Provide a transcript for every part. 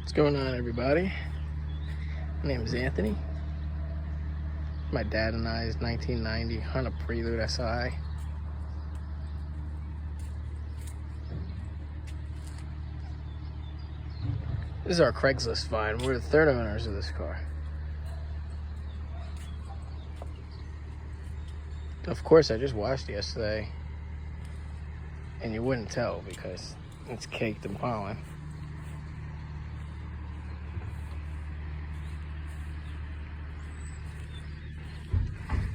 What's going on, everybody? My name is Anthony. My dad and I's 1990 Honda Prelude Si. This is our Craigslist find. We're the third owners of this car. Of course, I just washed it yesterday, and you wouldn't tell because it's caked in pollen.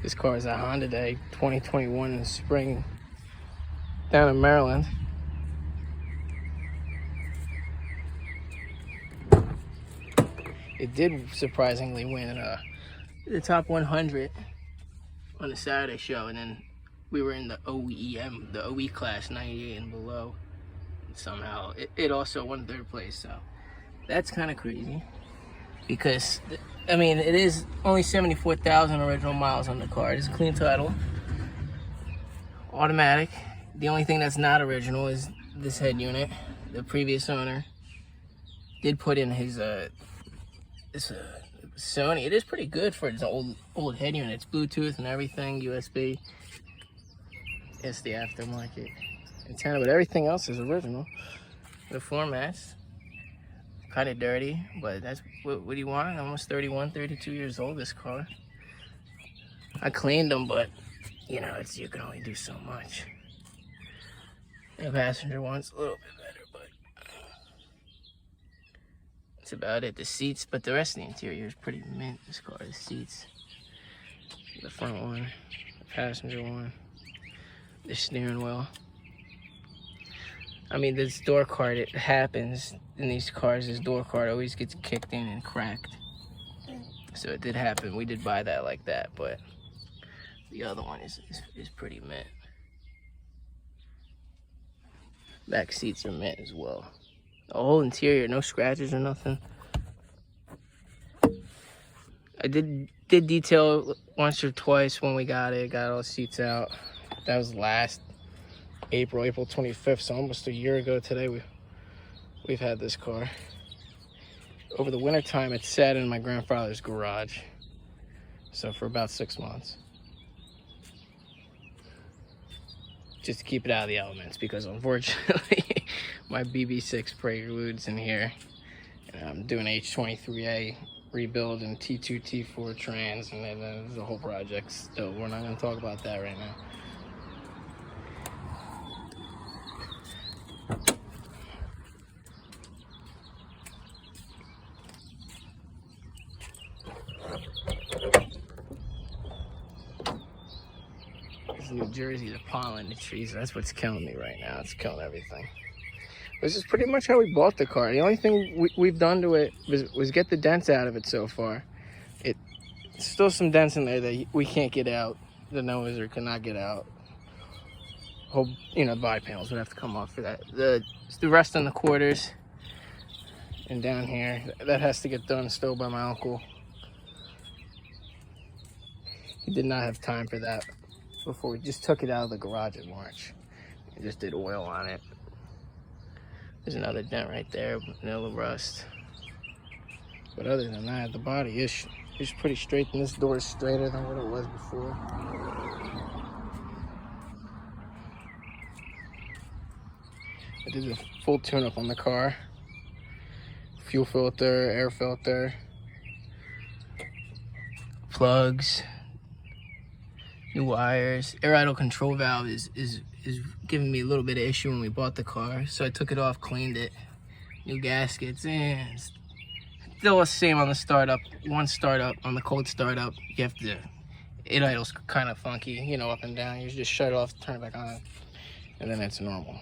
This car is a Hday 2021 in the spring down in Maryland. It did surprisingly win the top 100 on the Saturday show, and then we were in the OEM, the OE class 98 and below. Somehow it also won third place, so that's kind of crazy because I mean it is only 74,000 original miles on the car. It's a clean title, automatic. The only thing that's not original is this head unit. The previous owner did put in his Sony. It is pretty good for its old head unit. It's Bluetooth and everything, USB. It's the aftermarket antenna, but everything else is original. The floor mats, kind of dirty, but that's what do you want? Almost 31, 32 years old, this car. I cleaned them, but you know, you can only do so much. The passenger one's a little bit better, but that's about it. The seats, but the rest of the interior is pretty mint. This car, the seats, the front one, the passenger one, the steering wheel. I mean, this door card, it happens in these cars. This door card always gets kicked in and cracked. So it did happen. We did buy that like that, but the other one is pretty mint. Back seats are mint as well. The whole interior, no scratches or nothing. I did detail once or twice when we got it. Got all the seats out. That was last April 25th, so almost a year ago today we've had this car. Over the winter time, it sat in my grandfather's garage, so for about 6 months, just to keep it out of the elements, because unfortunately my BB6 Prelude's in here, and I'm doing H23A rebuild and T2 T4 trans, and then there's a whole project still. We're not going to talk about that right now. New Jersey, the pollen, the trees, that's what's killing me right now. It's killing everything. This is pretty much how we bought the car. The only thing we've done to it was get the dents out of it so far. It's still some dents in there that we can't get out. The noser cannot get out. Whole, body panels would have to come off for that. The rest on the quarters and down here, that has to get done still by my uncle. He did not have time for that before. We just took it out of the garage in March and just did oil on it. There's another dent right there, vanilla rust. But other than that, the body is pretty straight, and this door is straighter than what it was before. I did a full tune-up on the car. Fuel filter, air filter, plugs, new wires. Air idle control valve is giving me a little bit of issue when we bought the car, so I took it off, cleaned it, new gaskets, and still the same on the startup. One startup, on the cold startup, you have to, it idles kind of funky, up and down. You just shut it off, turn it back on, and then it's normal.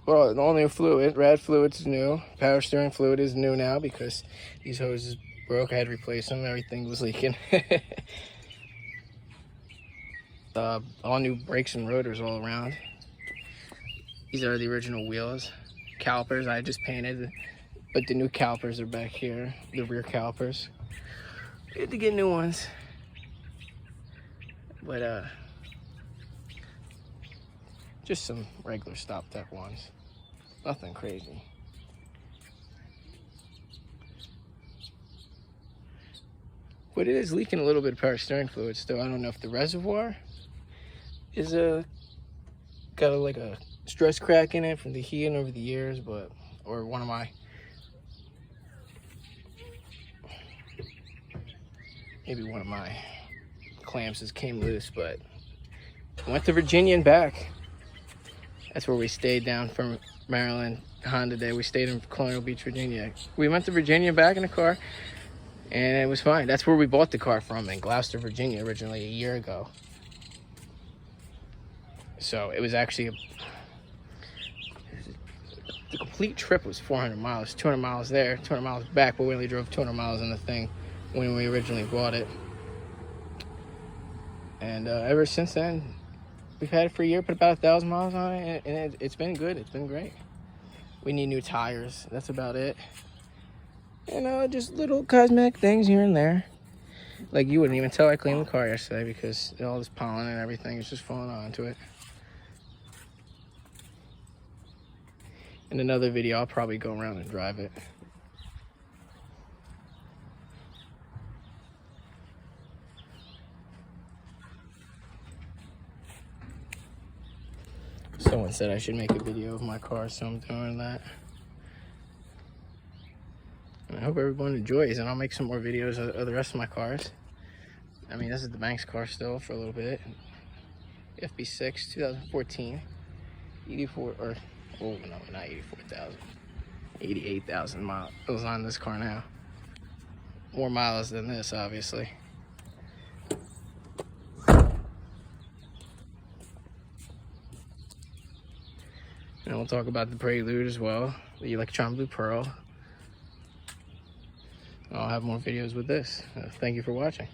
Well, all new fluid, rad fluid's new. Power steering fluid is new now because these hoses broke. I had to replace them. Everything was leaking. All new brakes and rotors all around. These are the original wheels. Calipers I just painted, but the new calipers are back here. The rear calipers. We had to get new ones. But just some regular stop tech ones. Nothing crazy. But it is leaking a little bit of power steering fluid still. I don't know if the reservoir is got like a stress crack in it from the heating over the years, but or one of my clamps just came loose. But went to Virginia and back. That's where we stayed down from Maryland, Honda Day. We stayed in Colonial Beach, Virginia. We went to Virginia back in the car, and it was fine. That's where we bought the car from, in Gloucester, Virginia, originally a year ago. So it was actually the complete trip was 400 miles, 200 miles there, 200 miles back, but we only drove 200 miles in the thing when we originally bought it. And ever since then, we've had it for a year, put about 1,000 miles on it, and it's been good. It's been great. We need new tires. That's about it. And just little cosmetic things here and there. Like, you wouldn't even tell I cleaned the car yesterday because all this pollen and everything is just falling onto it. In another video, I'll probably go around and drive it. Someone said I should make a video of my car, so I'm doing that. And I hope everyone enjoys, and I'll make some more videos of the rest of my cars. I mean, this is the Banks car still for a little bit. FB6, 2014. 84, or, oh no, not 84,000. 88,000 miles on this car now. More miles than this, obviously. And we'll talk about the Prelude as well, the Electron Blue Pearl. I'll have more videos with this. Thank you for watching.